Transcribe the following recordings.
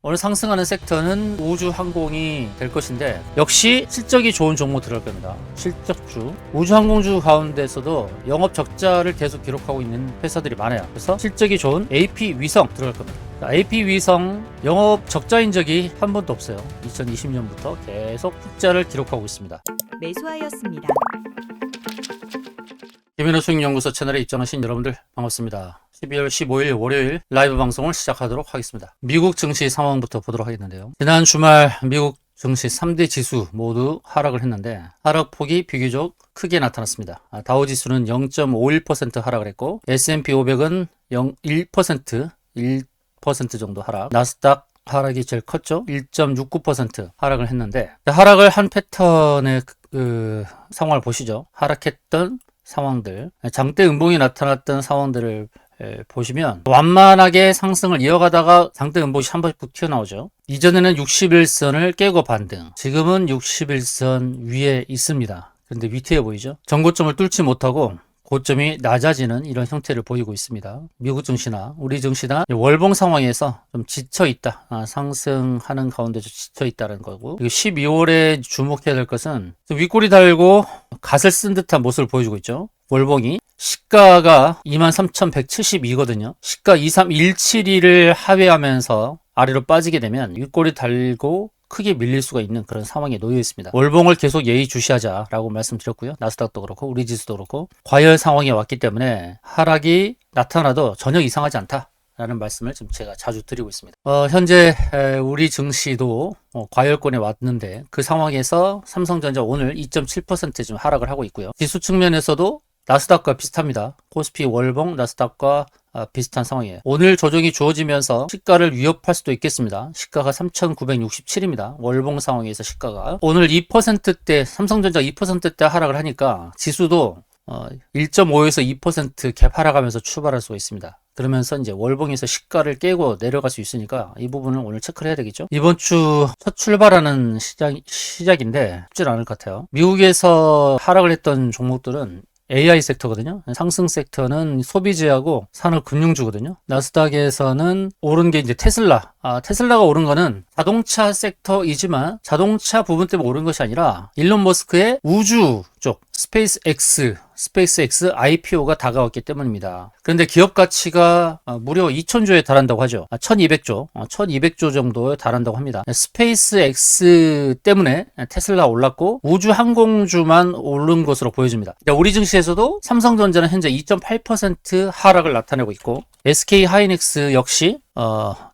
오늘 상승하는 섹터는 우주항공이 될 것인데 역시 실적이 좋은 종목 들어갈 겁니다. 실적주. 우주항공주 가운데서도 영업 적자를 계속 기록하고 있는 회사들이 많아요. 그래서 실적이 좋은 AP위성 들어갈 겁니다. AP위성 영업 적자인 적이 한 번도 없어요. 2020년부터 계속 흑자를 기록하고 있습니다. 매수하였습니다. 김현우 수익연구소 채널에 입장하신 여러분들 반갑습니다. 12월 15일 월요일 라이브 방송을 시작하도록 하겠습니다. 미국 증시 상황부터 보도록 하겠는데요. 지난 주말 미국 증시 3대 지수 모두 하락을 했는데 하락폭이 비교적 크게 나타났습니다. 다우지수는 0.51% 하락을 했고 S&P 500은 1% 정도 하락, 나스닥 하락이 제일 컸죠. 1.69% 하락을 했는데 하락을 한 패턴의 상황을 보시죠. 하락했던 상황들, 장대 음봉이 나타났던 상황들을 보시면 완만하게 상승을 이어가다가 장대 음봉이 한 번씩 튀어나오죠. 이전에는 61선을 깨고 반등, 지금은 61선 위에 있습니다. 그런데 위태해 보이죠. 전고점을 뚫지 못하고 고점이 낮아지는 이런 형태를 보이고 있습니다. 미국 증시나 우리 증시나 월봉 상황에서 좀 지쳐있다. 상승하는 가운데 좀 지쳐있다는 거고, 12월에 주목해야 될 것은 윗꼬리 달고 갓을 쓴 듯한 모습을 보여주고 있죠. 월봉이 시가가 23,172거든요. 시가 23,172를 하회하면서 아래로 빠지게 되면 윗꼬리 달고 크게 밀릴 수가 있는 그런 상황에 놓여 있습니다. 월봉을 계속 예의주시하자라고 말씀드렸고요. 나스닥도 그렇고 우리 지수도 그렇고 과열 상황에 왔기 때문에 하락이 나타나도 전혀 이상하지 않다라는 말씀을 좀 제가 자주 드리고 있습니다. 현재 우리 증시도 과열권에 왔는데 그 상황에서 삼성전자 오늘 2.7% 좀 하락을 하고 있고요. 지수 측면에서도 나스닥과 비슷합니다. 코스피 월봉 나스닥과 비슷한 상황이에요. 오늘 조정이 주어지면서 시가를 위협할 수도 있겠습니다. 시가가 3,967입니다. 월봉 상황에서 시가가 오늘 2%대 삼성전자 2%대 하락을 하니까 지수도 1.5에서 2% 갭 하락하면서 출발할 수가 있습니다. 그러면서 이제 월봉에서 시가를 깨고 내려갈 수 있으니까 이 부분을 오늘 체크를 해야 되겠죠. 이번 주 첫 출발하는 시작인데 쉽지 않을 것 같아요. 미국에서 하락을 했던 종목들은 AI 섹터거든요. 상승 섹터는 소비재하고 산업금융주거든요. 나스닥에서는 오른 게 이제 테슬라. 테슬라가 오른 거는 자동차 섹터이지만 자동차 부분 때문에 오른 것이 아니라 일론 머스크의 우주 쪽 스페이스X IPO가 다가왔기 때문입니다. 그런데 기업 가치가 무려 2,000조에 달한다고 하죠. 1,200조 정도에 달한다고 합니다. 스페이스X 때문에 테슬라 올랐고 우주 항공주만 오른 것으로 보여집니다. 우리 증시에서도 삼성전자는 현재 2.8% 하락을 나타내고 있고 SK 하이닉스 역시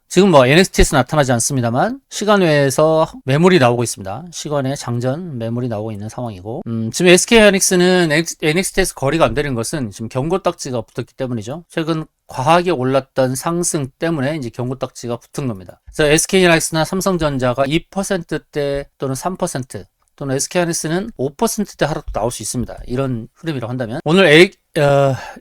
지금 NXT에서 나타나지 않습니다만 시간 외에서 매물이 나오고 있습니다. 시간에 장전 매물이 나오고 있는 상황이고 지금 SK하이닉스는 NXT에서 거리가 안 되는 것은 지금 경고딱지가 붙었기 때문이죠. 최근 과하게 올랐던 상승 때문에 이제 경고딱지가 붙은 겁니다. 그래서 SK하이닉스나 삼성전자가 2%대 또는 3% 또는 SK하이닉스는 5%대 하락도 나올 수 있습니다. 이런 흐름이라고 한다면 오늘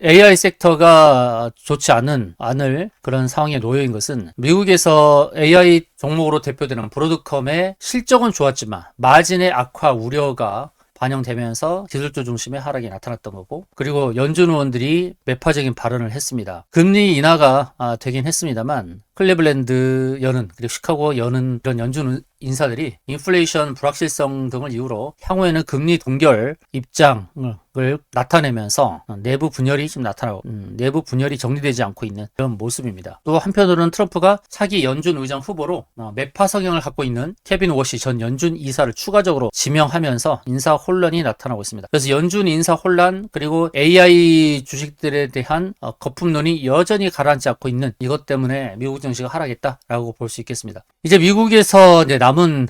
AI 섹터가 좋지 않을 그런 상황에 놓여인 것은 미국에서 AI 종목으로 대표되는 브로드컴의 실적은 좋았지만 마진의 악화 우려가 반영되면서 기술주 중심의 하락이 나타났던 거고, 그리고 연준 의원들이 매파적인 발언을 했습니다. 금리 인하가 되긴 했습니다만 클리블랜드 연은 그리고 시카고 연은 이런 연준 인사들이 인플레이션 불확실성 등을 이유로 향후에는 금리 동결 입장을 나타내면서 내부 분열이 좀 나타나고 내부 분열이 정리되지 않고 있는 그런 모습입니다. 또 한편으로는 트럼프가 차기 연준 의장 후보로 매파 성향을 갖고 있는 케빈 워시 전 연준 이사를 추가적으로 지명하면서 인사 혼란이 나타나고 있습니다. 그래서 연준 인사 혼란 그리고 AI 주식들에 대한 거품론이 여전히 가라앉지 않고 있는 이것 때문에 미국 증시가 하락했다라고 볼 수 있겠습니다. 이제 미국에서 이제 남은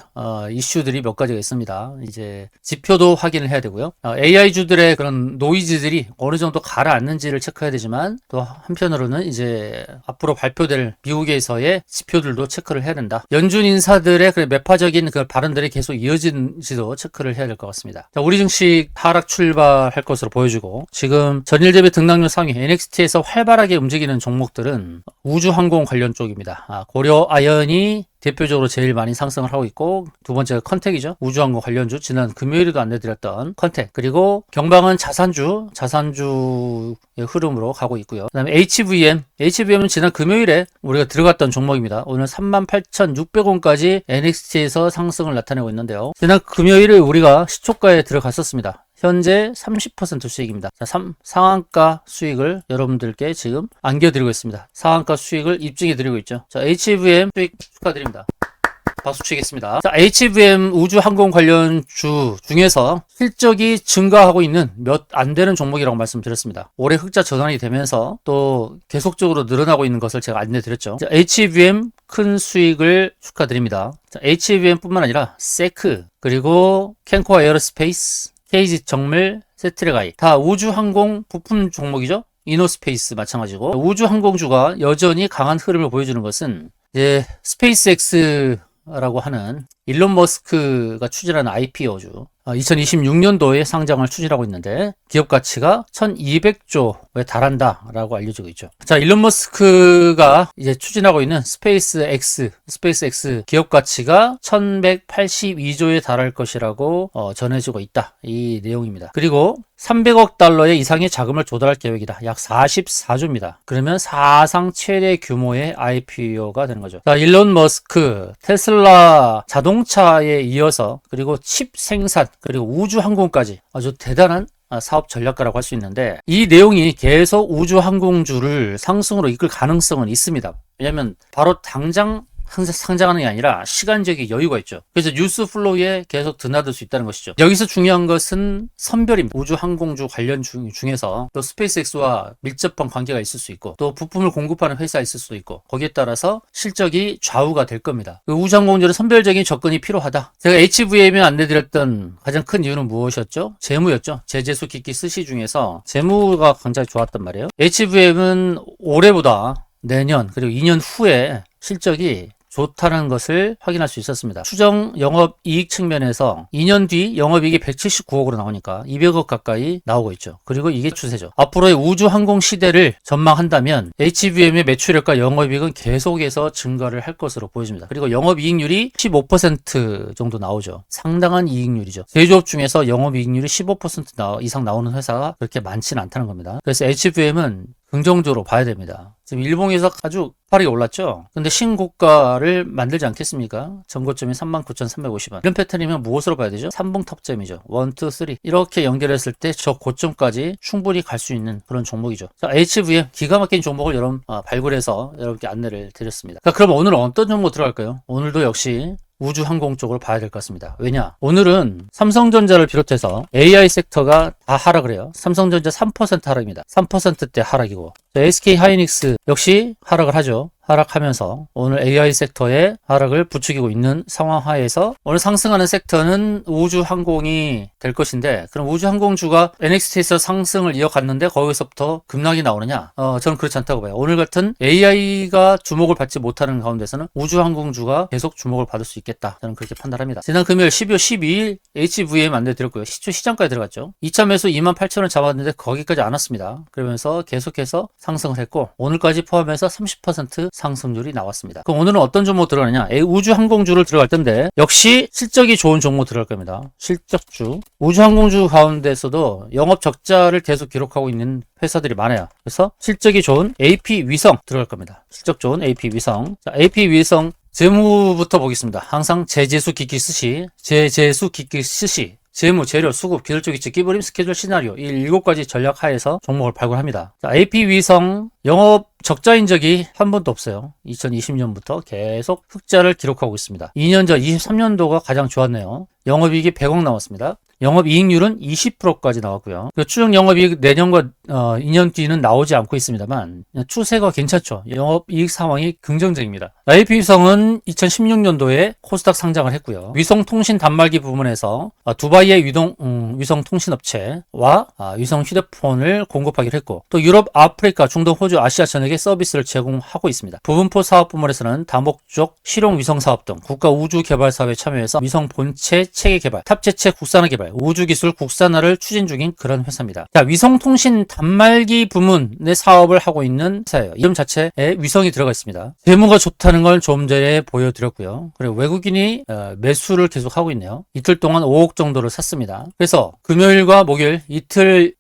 이슈들이 몇 가지가 있습니다. 이제 지표도 확인을 해야 되고요. AI 주들의 그런 노이즈들이 어느 정도 가라앉는지를 체크해야 되지만 또 한편으로는 이제 앞으로 발표될 미국에서의 지표들도 체크를 해야 된다. 연준 인사들의 그 매파적인 그 발언들이 계속 이어진지도 체크를 해야 될 것 같습니다. 자, 우리 증시 하락 출발할 것으로 보여주고 지금 전일 대비 등락률 상위 NXT에서 활발하게 움직이는 종목들은 우주항공 관련 쪽입니다. 고려 아연이 대표적으로 제일 많이 상승을 하고 있고, 두 번째가 컨택이죠. 우주항공 관련주, 지난 금요일에도 안내드렸던 컨택. 그리고 경방은 자산주의 흐름으로 가고 있고요. 그 다음에 HVM은 지난 금요일에 우리가 들어갔던 종목입니다. 오늘 38,600원까지 NXT에서 상승을 나타내고 있는데요. 지난 금요일에 우리가 시초가에 들어갔었습니다. 현재 30% 수익입니다. 자, 상한가 수익을 여러분들께 지금 안겨드리고 있습니다. 상한가 수익을 입증해드리고 있죠. 자, HVM 수익 축하드립니다. 박수 치겠습니다. 자, HVM 우주항공 관련주 중에서 실적이 증가하고 있는 몇 안 되는 종목이라고 말씀드렸습니다. 올해 흑자 전환이 되면서 또 계속적으로 늘어나고 있는 것을 제가 안내드렸죠. 자, HVM 큰 수익을 축하드립니다. 자, HVM뿐만 아니라 세크, 그리고 캔코아 에어로스페이스, KG 정밀, 세트레가이 다 우주항공 부품 종목이죠. 이노스페이스 마찬가지고, 우주항공주가 여전히 강한 흐름을 보여주는 것은 이제 스페이스X라고 하는 일론 머스크가 추진하는 IPO주 2026년도에 상장을 추진하고 있는데 기업 가치가 1200조에 달한다라고 알려지고 있죠. 자, 일론 머스크가 이제 추진하고 있는 스페이스X 기업 가치가 1182조에 달할 것이라고 전해지고 있다. 이 내용입니다. 그리고 300억 달러의 이상의 자금을 조달할 계획이다. 약 44조입니다. 그러면 사상 최대 규모의 IPO가 되는 거죠. 자, 일론 머스크, 테슬라 자동차에 이어서 그리고 칩 생산, 그리고 우주항공까지 아주 대단한 사업 전략가라고 할 수 있는데, 이 내용이 계속 우주항공주를 상승으로 이끌 가능성은 있습니다. 왜냐하면 바로 당장 상장하는 게 아니라 시간적인 여유가 있죠. 그래서 뉴스 플로우에 계속 드나들 수 있다는 것이죠. 여기서 중요한 것은 선별입니다. 우주항공주 관련 중에서 또 스페이스X와 밀접한 관계가 있을 수 있고, 또 부품을 공급하는 회사가 있을 수도 있고, 거기에 따라서 실적이 좌우가 될 겁니다. 그 우주항공주는 선별적인 접근이 필요하다. 제가 HVM에 안내드렸던 가장 큰 이유는 무엇이었죠? 재무였죠. 제재수 기기 스시 중에서 재무가 굉장히 좋았단 말이에요. HVM은 올해보다 내년 그리고 2년 후에 실적이 좋다는 것을 확인할 수 있었습니다. 추정 영업이익 측면에서 2년 뒤 영업이익이 179억으로 나오니까 200억 가까이 나오고 있죠. 그리고 이게 추세죠. 앞으로의 우주항공 시대를 전망한다면 HVM의 매출액과 영업이익은 계속해서 증가를 할 것으로 보여집니다. 그리고 영업이익률이 15% 정도 나오죠. 상당한 이익률이죠. 제조업 중에서 영업이익률이 15% 이상 나오는 회사가 그렇게 많지는 않다는 겁니다. 그래서 HVM은 긍정적으로 봐야 됩니다. 지금 일봉에서 아주 빠르게 올랐죠. 근데 신고가를 만들지 않겠습니까? 전고점이 39,350원. 이런 패턴이면 무엇으로 봐야 되죠? 삼봉탑점이죠. 1, 2, 3 이렇게 연결했을 때 저 고점까지 충분히 갈 수 있는 그런 종목이죠. 자, HVM 기가 막힌 종목을 여러분 발굴해서 여러분께 안내를 드렸습니다. 자, 그럼 오늘은 어떤 종목 들어갈까요? 오늘도 역시 우주항공 쪽으로 봐야 될 것 같습니다. 왜냐? 오늘은 삼성전자를 비롯해서 AI 섹터가 다 하락을 해요. 삼성전자 3% 하락입니다. 3%대 하락이고, SK하이닉스 역시 하락을 하죠. 하락하면서 오늘 AI 섹터에 하락을 부추기고 있는 상황 하에서 오늘 상승하는 섹터는 우주항공이 될 것인데, 그럼 우주항공주가 NXT에서 상승을 이어갔는데 거기서부터 급락이 나오느냐? 저는 그렇지 않다고 봐요. 오늘 같은 AI가 주목을 받지 못하는 가운데서는 우주항공주가 계속 주목을 받을 수 있겠다. 저는 그렇게 판단합니다. 지난 금요일 12월 12일 HVM 안내드렸고요. 시장가에 들어갔죠. 2차 매수 28,000원 잡았는데 거기까지 안 왔습니다. 그러면서 계속해서 상승을 했고, 오늘까지 포함해서 30% 상승률이 나왔습니다. 그럼 오늘은 어떤 종목 들어가느냐? 우주항공주를 들어갈 텐데 역시 실적이 좋은 종목 들어갈 겁니다. 실적주. 우주항공주 가운데서도 영업 적자를 계속 기록하고 있는 회사들이 많아요. 그래서 실적이 좋은 AP위성 들어갈 겁니다. 실적 좋은 AP위성. 자, AP위성 재무부터 보겠습니다. 항상 제재수 기기 스시, 재무, 재료, 수급, 기술적 이치, 끼부림, 스케줄, 시나리오 이 7가지 전략 하에서 종목을 발굴합니다. 자, AP위성 영업 적자인 적이 한 번도 없어요. 2020년부터 계속 흑자를 기록하고 있습니다. 2년 전 23년도가 가장 좋았네요. 영업이익이 100억 나왔습니다. 영업이익률은 20%까지 나왔고요. 추정 영업이익 내년과 2년 뒤는 나오지 않고 있습니다만 추세가 괜찮죠. 영업이익 상황이 긍정적입니다. AP위성은 2016년도에 코스닥 상장을 했고요. 위성통신 단말기 부분에서 두바이의 위성통신업체와 위성 휴대폰을 공급하기로 했고, 또 유럽, 아프리카, 중동, 호주, 아시아 전역에 서비스를 제공하고 있습니다. 부분포 사업 부문에서는 다목적 실용 위성 사업 등 국가 우주 개발 사업에 참여해서 위성 본체 체계 개발, 탑재체 국산화 개발, 우주기술 국산화를 추진 중인 그런 회사입니다. 자, 위성통신 단말기 부문의 사업을 하고 있는 회사예요. 이름 자체에 위성이 들어가 있습니다. 재무가 좋다는 걸 좀 전에 보여드렸고요. 그리고 외국인이 매수를 계속 하고 있네요. 이틀 동안 5억 정도를 샀습니다. 그래서 금요일과 목요일,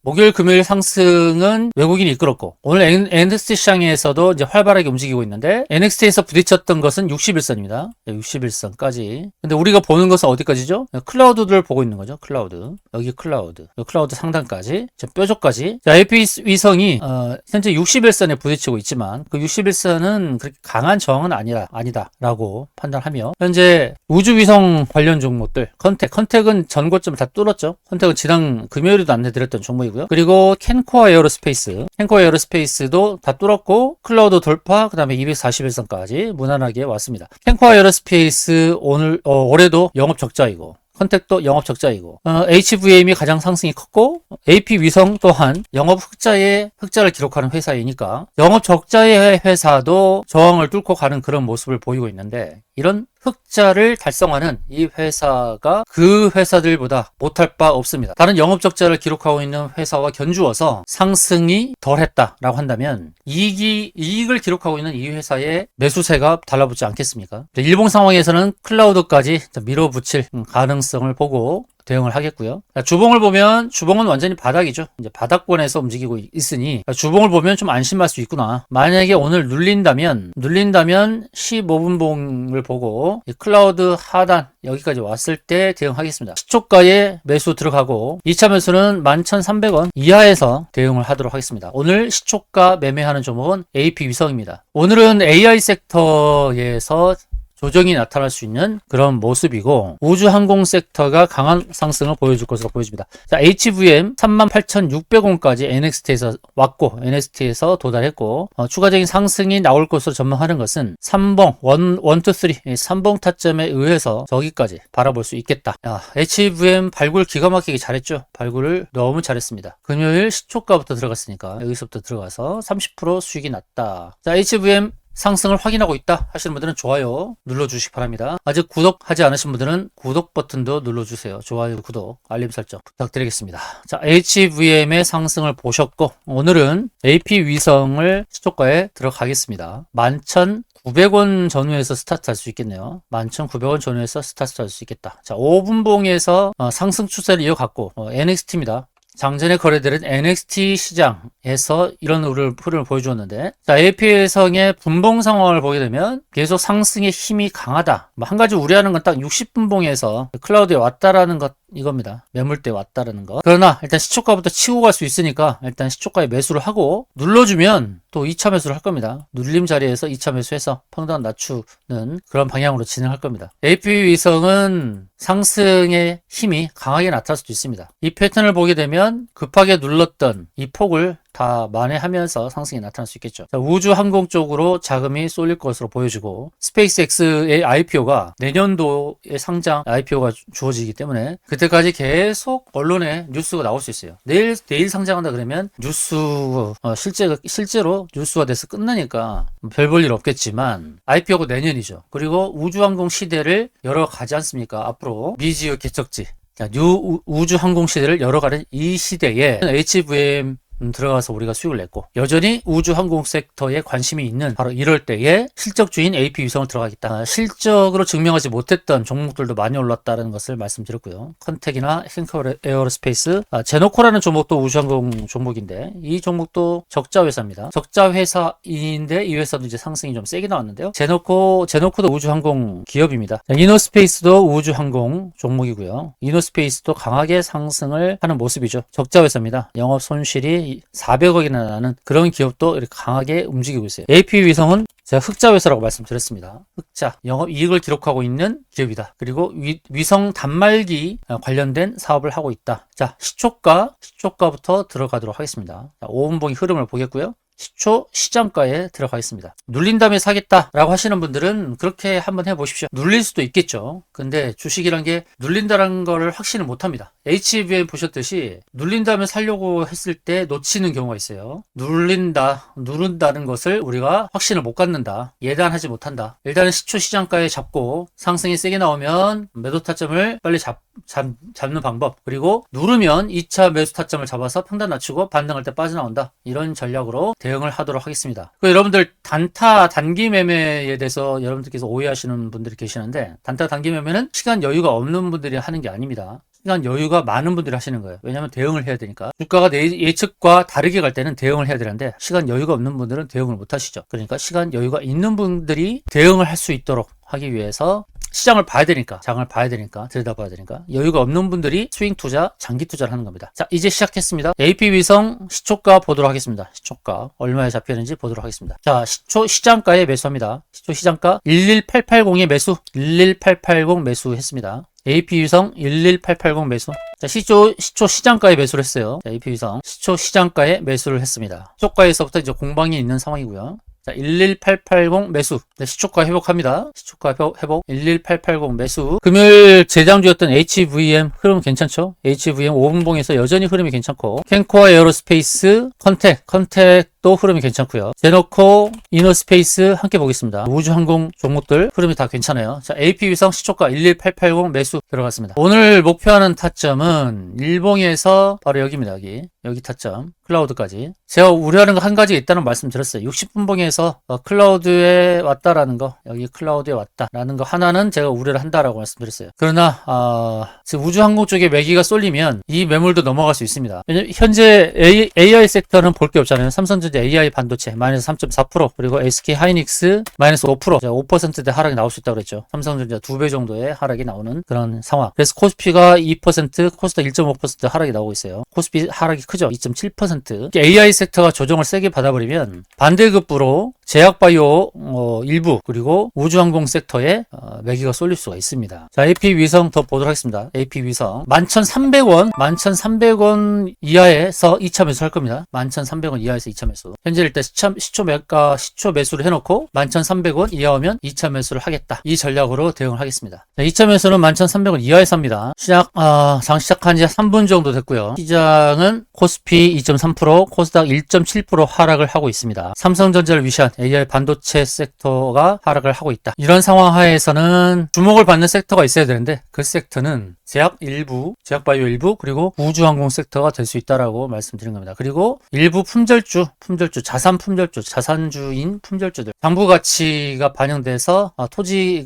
목요일 금요일 상승은 외국인이 이끌었고, 오늘 NXT 시장에서도 이제 활발하게 움직이고 있는데, NXT에서 부딪혔던 것은 61선입니다. 61선까지. 근데 우리가 보는 것은 어디까지죠? 클라우드를 보고 있는 거죠. 클라우드. 여기 클라우드. 클라우드 상단까지. 뾰족까지. 자, AP 위성이 현재 61선에 부딪히고 있지만 그 61선은 그렇게 강한 저항은 아니다라고 판단하며, 현재 우주위성 관련 종목들 컨택은 전고점을 다 뚫었죠. 컨택은 지난 금요일에도 안내드렸던 종목이고요. 그리고 캔코어 에어로스페이스도 다 뚫었고, 클라우드 돌파, 그 다음에 241선까지 무난하게 왔습니다. 캔코어 에어로스페이스 올해도 영업 적자이고, 컨택도 영업 적자이고, HVM이 가장 상승이 컸고, AP 위성 또한 영업 흑자를 기록하는 회사이니까 영업 적자의 회사도 저항을 뚫고 가는 그런 모습을 보이고 있는데, 이런 흑자를 달성하는 이 회사가 그 회사들보다 못할 바 없습니다. 다른 영업 적자를 기록하고 있는 회사와 견주어서 상승이 덜했다라고 한다면 이익을 기록하고 있는 이 회사의 매수세가 달라붙지 않겠습니까? 일본 상황에서는 클라우드까지 밀어붙일 가능성을 보고 대응을 하겠고요. 주봉을 보면, 주봉은 완전히 바닥이죠. 이제 바닥권에서 움직이고 있으니 주봉을 보면 좀 안심할 수 있구나. 만약에 오늘 눌린다면 15분봉을 보고 이 클라우드 하단 여기까지 왔을 때 대응하겠습니다. 시초가에 매수 들어가고, 2차 매수는 11,300원 이하에서 대응을 하도록 하겠습니다. 오늘 시초가 매매하는 종목은 AP 위성입니다. 오늘은 AI 섹터에서 조정이 나타날 수 있는 그런 모습이고, 우주항공 섹터가 강한 상승을 보여줄 것으로 보여집니다. 자, HVM 38,600원까지 NXT에서 왔고, NXT에서 도달했고, 추가적인 상승이 나올 것으로 전망하는 것은 3봉, 3봉 타점에 의해서 저기까지 바라볼 수 있겠다. HVM 발굴 기가 막히게 잘했죠. 발굴을 너무 잘했습니다. 금요일 시초가부터 들어갔으니까 여기서부터 들어가서 30% 수익이 났다. 자, HVM 상승을 확인하고 있다 하시는 분들은 좋아요 눌러주시기 바랍니다. 아직 구독하지 않으신 분들은 구독 버튼도 눌러주세요. 좋아요, 구독, 알림 설정 부탁드리겠습니다. 자, HVM의 상승을 보셨고, 오늘은 AP 위성을 시초가에 들어가겠습니다. 11,900원 전후에서 스타트할 수 있겠네요. 11,900원 전후에서 스타트할 수 있겠다. 자, 5분봉에서 상승 추세를 이어갔고, NXT입니다. 장전의 거래들은 NXT 시장에서 이런 흐름을 보여주었는데, 자, AP위성의 분봉 상황을 보게 되면 계속 상승의 힘이 강하다. 한 가지 우려하는 건 딱 60분봉에서 클라우드에 왔다라는 것, 이겁니다. 매물대 왔다라는 거. 그러나 일단 시초가부터 치고 갈 수 있으니까 일단 시초가에 매수를 하고, 눌러주면 또 2차 매수를 할 겁니다. 눌림 자리에서 2차 매수해서 평단 낮추는 그런 방향으로 진행할 겁니다. AP위성은 상승의 힘이 강하게 나타날 수도 있습니다. 이 패턴을 보게 되면 급하게 눌렀던 이 폭을 다 만회하면서 상승이 나타날 수 있겠죠. 자, 우주항공 쪽으로 자금이 쏠릴 것으로 보여지고, 스페이스X의 IPO가 내년도에 상장 IPO가 주어지기 때문에 그때까지 계속 언론에 뉴스가 나올 수 있어요. 내일 상장한다 그러면 실제로 뉴스가 돼서 끝나니까 별 볼 일 없겠지만, IPO가 내년이죠. 그리고 우주항공 시대를 열어가지 않습니까? 앞으로 미지의 개척지, 우주항공 시대를 열어가는 이 시대에 HVM 들어가서 우리가 수익을 냈고, 여전히 우주항공 섹터에 관심이 있는 바로 이럴 때에 실적주인 AP위성을 들어가겠다. 실적으로 증명하지 못했던 종목들도 많이 올랐다는 것을 말씀드렸고요. 컨택이나 캔코어 에어로스페이스, 제노코라는 종목도 우주항공 종목인데, 이 종목도 적자 회사입니다. 적자 회사인데 이 회사도 이제 상승이 좀 세게 나왔는데요. 제노코도 우주항공 기업입니다. 이노스페이스도 우주항공 종목이고요. 이노스페이스도 강하게 상승을 하는 모습이죠. 적자 회사입니다. 영업 손실이 400억이나 나는 그런 기업도 이렇게 강하게 움직이고 있어요. AP위성은 제가 흑자 회사라고 말씀드렸습니다. 흑자, 영업 이익을 기록하고 있는 기업이다. 그리고 위성 단말기 관련된 사업을 하고 있다. 자, 시초가부터 들어가도록 하겠습니다. 자, 5분봉의 흐름을 보겠고요. 시초 시장가에 들어가겠습니다. 눌린 다음에 사겠다라고 하시는 분들은 그렇게 한번 해보십시오. 눌릴 수도 있겠죠. 근데 주식이란 게 눌린다는 걸 확신을 못합니다. HVM 보셨듯이 눌린 다음에 살려고 했을 때 놓치는 경우가 있어요. 누른다는 것을 우리가 확신을 못 갖는다. 예단하지 못한다. 일단은 시초 시장가에 잡고 상승이 세게 나오면 매도 타점을 빨리 잡고 잡는 방법, 그리고 누르면 2차 매수 타점을 잡아서 평단 낮추고 반등할 때 빠져나온다. 이런 전략으로 대응을 하도록 하겠습니다. 여러분들 단타 단기 매매에 대해서 여러분들께서 오해하시는 분들이 계시는데, 단타 단기 매매는 시간 여유가 없는 분들이 하는 게 아닙니다. 시간 여유가 많은 분들이 하시는 거예요. 왜냐하면 대응을 해야 되니까. 주가가 내 예측과 다르게 갈 때는 대응을 해야 되는데, 시간 여유가 없는 분들은 대응을 못 하시죠. 그러니까 시간 여유가 있는 분들이 대응을 할 수 있도록 하기 위해서 시장을 봐야 되니까, 장을 봐야 되니까, 들여다봐야 되니까, 여유가 없는 분들이 스윙 투자, 장기 투자를 하는 겁니다. 자, 이제 시작했습니다. AP 위성 시초가 보도록 하겠습니다. 시초가 얼마에 잡히는지 보도록 하겠습니다. 자, 시장가에 매수합니다. 시장가 11880에 매수, 11880 매수했습니다. AP위성 11880 매수. 자, 시초 시장가에 매수를 했어요. 자, AP위성 시초 시장가에 매수를 했습니다. 시초가에서부터 이제 공방이 있는 상황이고요. 자, 11880 매수. 네, 시초가 회복합니다. 시초가 회복. 11880 매수. 금요일 재장주였던 HVM 흐름 괜찮죠? HVM 5분봉에서 여전히 흐름이 괜찮고, 캔코어 에어로스페이스, 컨택도 흐름이 괜찮고요. 제노코, 이너스페이스 함께 보겠습니다. 우주항공 종목들 흐름이 다 괜찮아요. 자, AP위성 시초가 11880 매수 들어갔습니다. 오늘 목표하는 타점은 일봉에서 바로 여기입니다. 여기 타점. 클라우드까지. 제가 우려하는 거 한 가지 있다는 말씀 드렸어요. 60분봉에서 클라우드에 왔다라는 거, 여기 클라우드에 왔다라는 거 하나는 제가 우려를 한다라고 말씀드렸어요. 그러나 지금 우주항공 쪽에 매기가 쏠리면 이 매물도 넘어갈 수 있습니다. 왜냐면 현재 AI 섹터는 볼 게 없잖아요. 삼성전자 AI 반도체 마이너스 3.4%, 그리고 SK 하이닉스 마이너스 5%, 5%대 하락이 나올 수 있다고 그랬죠. 삼성전자 2배 정도의 하락이 나오는 그런 상황. 그래서 코스피가 2%, 코스닥 1.5% 하락이 나오고 있어요. 코스피 하락이 크죠. 2.7%. AI 섹터가 조정을 세게 받아버리면 반대급부로 제약바이오 일부, 그리고 우주항공 섹터에 매기가 쏠릴 수가 있습니다. 자, AP위성 더 보도록 하겠습니다. AP위성 11,300원 이하에서 2차 매수 할 겁니다. 11,300원 이하에서 2차 매수. 현재 일단 시초 매수를 해놓고 11,300원 이하오면 2차 매수를 하겠다. 이 전략으로 대응을 하겠습니다. 자, 2차 매수는 11,300원 이하에서 합니다. 장 시작한 지 3분 정도 됐고요. 시장은 코스피 2.3%, 코스닥 1.7% 하락을 하고 있습니다. 삼성전자를 위시한 AI 반도체 섹터가 하락을 하고 있다. 이런 상황 하에서는 주목을 받는 섹터가 있어야 되는데, 그 섹터는 제약바이오 일부, 그리고 우주항공 섹터가 될 수 있다라고 말씀드린 겁니다. 그리고 일부 자산주인 품절주들, 당부 가치가 반영돼서 토지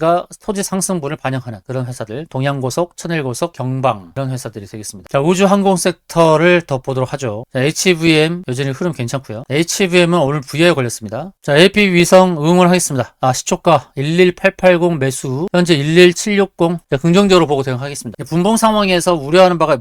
상승분을 반영하는 그런 회사들, 동양고속, 천일고속, 경방, 이런 회사들이 되겠습니다. 자, 우주항공 섹터를 더 보도록 하죠. 자, HVM 여전히 흐름 괜찮고요. HVM은 오늘 VI에 걸렸습니다. 자, AP위성 응원하겠습니다. 시초가 11880 매수, 현재 11760. 자, 긍정적으로 보고 대응하겠습니다. 분봉 상황에서 우려하는 바가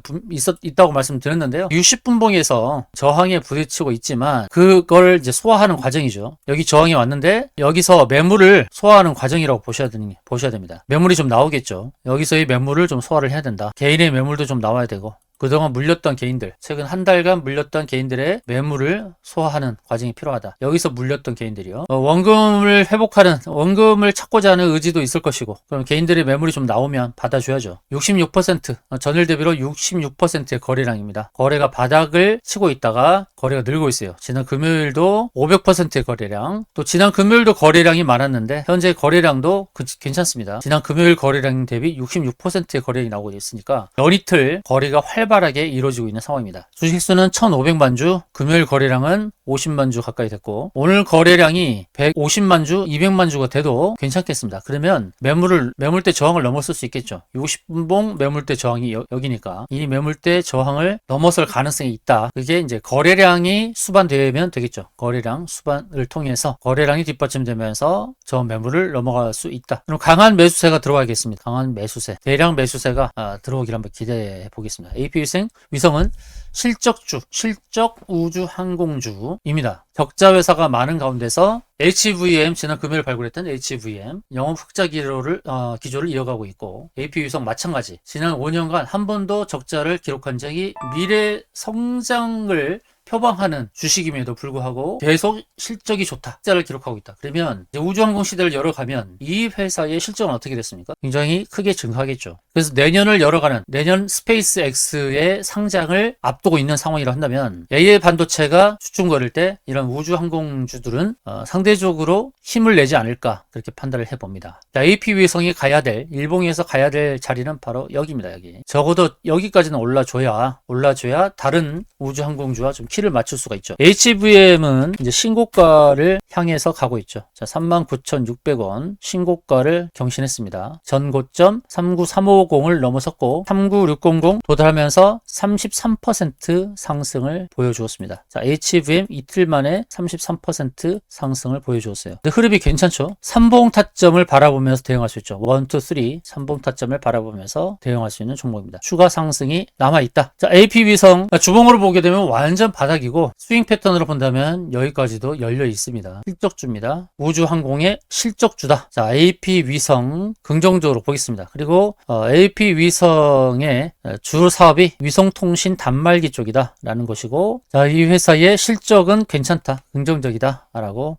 있다고 말씀드렸는데요. 60분봉에서 저항에 부딪히고 있지만 그걸 이제 소화하는 과정이죠. 여기 저항이 왔는데 여기서 매물을 소화하는 과정이라고 보셔야 됩니다. 매물이 좀 나오겠죠. 여기서의 매물을 좀 소화를 해야 된다. 개인의 매물도 좀 나와야 되고, 그동안 물렸던 개인들, 최근 한 달간 물렸던 개인들의 매물을 소화하는 과정이 필요하다. 여기서 물렸던 개인들이요. 원금을 찾고자 하는 의지도 있을 것이고, 그럼 개인들의 매물이 좀 나오면 받아줘야죠. 66%, 전일 대비로 66%의 거래량입니다. 거래가 바닥을 치고 있다가 거래가 늘고 있어요. 지난 금요일도 500%의 거래량, 또 지난 금요일도 거래량이 많았는데 현재 거래량도 괜찮습니다. 지난 금요일 거래량 대비 66%의 거래량이 나오고 있으니까 연이틀 거래가 활발하게 이루어지고 있는 상황입니다. 주식수는 1,500만 주, 금요일 거래량은 50만 주 가까이 됐고, 오늘 거래량이 150만 주, 200만 주가 돼도 괜찮겠습니다. 그러면 매물대 저항을 넘어설 수 있겠죠. 60분봉 매물대 저항이 여기니까 이 매물대 저항을 넘어설 가능성이 있다. 그게 이제 거래량이 수반되면 되겠죠. 거래량 수반을 통해서 거래량이 뒷받침되면서 저 매물을 넘어갈 수 있다. 그럼 강한 매수세가 들어가겠습니다. 강한 매수세, 대량 매수세가 들어오기를 한번 기대해 보겠습니다. AP위성은 실적 우주항공주입니다. 적자 회사가 많은 가운데서 HVM, 지난 금요일 발굴했던 HVM 영업 흑자 기조를 이어가고 있고, AP위성 마찬가지 지난 5년간 한 번도 적자를 기록한 적이 미래 성장을 표방하는 주식임에도 불구하고 계속 실적이 좋다. 흑자를 기록하고 있다. 그러면 이제 우주항공 시대를 열어가면 이 회사의 실적은 어떻게 됐습니까? 굉장히 크게 증가하겠죠. 그래서 내년을 열어가는 내년 스페이스 X의 상장을 앞두고 있는 상황이라 한다면 AA 반도체가 주춤거릴 때 이런 우주항공주들은 상대적으로 힘을 내지 않을까 그렇게 판단을 해봅니다. AP 위성이 가야 될 일봉에서 가야 될 자리는 바로 여기입니다. 여기 적어도 여기까지는 올라줘야 다른 우주항공주와 좀 키를 맞출 수가 있죠. HVM은 이제 신고가를 향해서 가고 있죠. 자, 39,600원 신고가를 경신했습니다. 전 고점 39350을 넘어섰고 39600 도달하면서 33% 상승을 보여주었습니다. 자, HVM 이틀 만에 33% 상승을 보여주었어요. 근데 흐름이 괜찮죠? 삼봉 타점을 바라보면서 대응할 수 있죠. 1, 2, 3 삼봉 타점을 바라보면서 대응할 수 있는 종목입니다. 추가 상승이 남아있다. 자, AP 위성 주봉으로 보게 되면 완전 바닥이고 스윙 패턴으로 본다면 여기까지도 열려 있습니다. 실적주입니다. 우주항공의 실적주다. 자, AP 위성 긍정적으로 보겠습니다. 그리고 AP 위성의 주 사업이 위성통신 단말기 쪽이다 라는 것이고, 자, 이 회사의 실적은 괜찮다, 긍정적이다 라고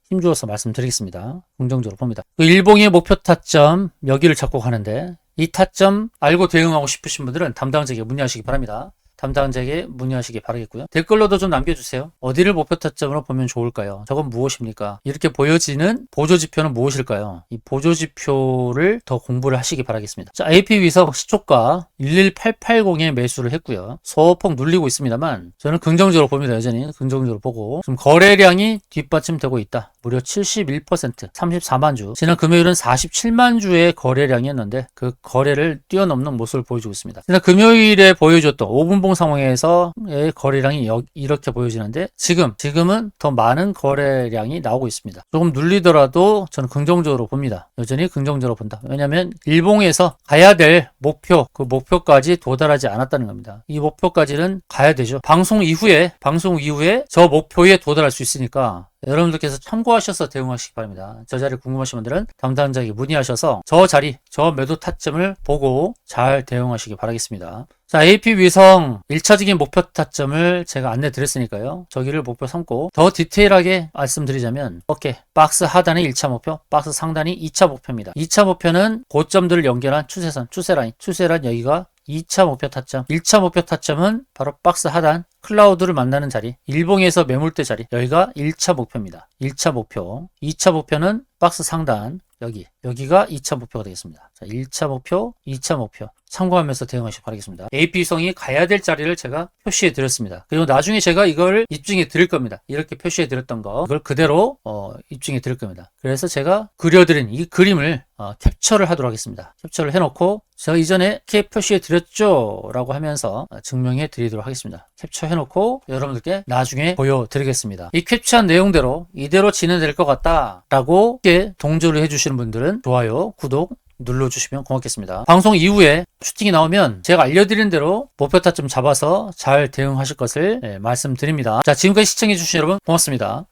힘주어서 말씀드리겠습니다. 긍정적으로 봅니다. 일봉의 목표 타점 여기를 잡고 가는데 이 타점 알고 대응하고 싶으신 분들은 담당자에게 문의하시기 바랍니다. 담당자에게 문의하시기 바라겠고요. 댓글로도 좀 남겨주세요. 어디를 목표 타점으로 보면 좋을까요? 저건 무엇입니까? 이렇게 보여지는 보조지표는 무엇일까요? 이 보조지표를 더 공부를 하시기 바라겠습니다. 자, AP 위성 시초가 11880에 매수를 했고요. 소폭 눌리고 있습니다만 저는 긍정적으로 봅니다. 여전히 긍정적으로 보고 지금 거래량이 뒷받침되고 있다. 무려 71%, 34만 주. 지난 금요일은 47만 주의 거래량이었는데 그 거래를 뛰어넘는 모습을 보여주고 있습니다. 지난 금요일에 보여줬던 5분봉 상황에서의 거래량이 이렇게 보여지는데 지금은 더 많은 거래량이 나오고 있습니다. 조금 눌리더라도 저는 긍정적으로 봅니다. 여전히 긍정적으로 본다. 왜냐하면 일봉에서 가야 될 목표, 그 목표까지 도달하지 않았다는 겁니다. 이 목표까지는 가야 되죠. 방송 이후에 저 목표에 도달할 수 있으니까 여러분들께서 참고하셔서 대응하시기 바랍니다. 저 자리 궁금하신 분들은 담당자에게 문의하셔서 저 자리, 저 매도 타점을 보고 잘 대응하시기 바라겠습니다. 자, AP 위성 1차적인 목표 타점을 제가 안내 드렸으니까요. 저기를 목표 삼고 더 디테일하게 말씀드리자면 어깨, 박스 하단이 1차 목표, 박스 상단이 2차 목표입니다. 2차 목표는 고점들을 연결한 추세선, 추세란 여기가 2차 목표 타점, 1차 목표 타점은 바로 박스 하단, 클라우드를 만나는 자리, 일봉에서 매물대 자리, 여기가 1차 목표입니다. 1차 목표, 2차 목표는 박스 상단, 여기가 2차 목표가 되겠습니다. 자, 1차 목표, 2차 목표 참고하면서 대응하시기 바라겠습니다. AP성이 가야 될 자리를 제가 표시해 드렸습니다. 그리고 나중에 제가 이걸 입증해 드릴 겁니다. 이렇게 표시해 드렸던 거 이걸 그대로 입증해 드릴 겁니다. 그래서 제가 그려드린 이 그림을 캡처를 하도록 하겠습니다. 캡처를 해놓고 제가 이전에 이렇게 표시해 드렸죠 라고 하면서 증명해 드리도록 하겠습니다. 캡처 해놓고 여러분들께 나중에 보여드리겠습니다. 이 캡처한 내용대로 이대로 진행될 것 같다 라고 동조를 해주시는 분들은 좋아요, 구독 눌러주시면 고맙겠습니다. 방송 이후에 슈팅이 나오면 제가 알려드린 대로 목표 타점 잡아서 잘 대응하실 것을 말씀드립니다. 자, 지금까지 시청해주신 여러분 고맙습니다.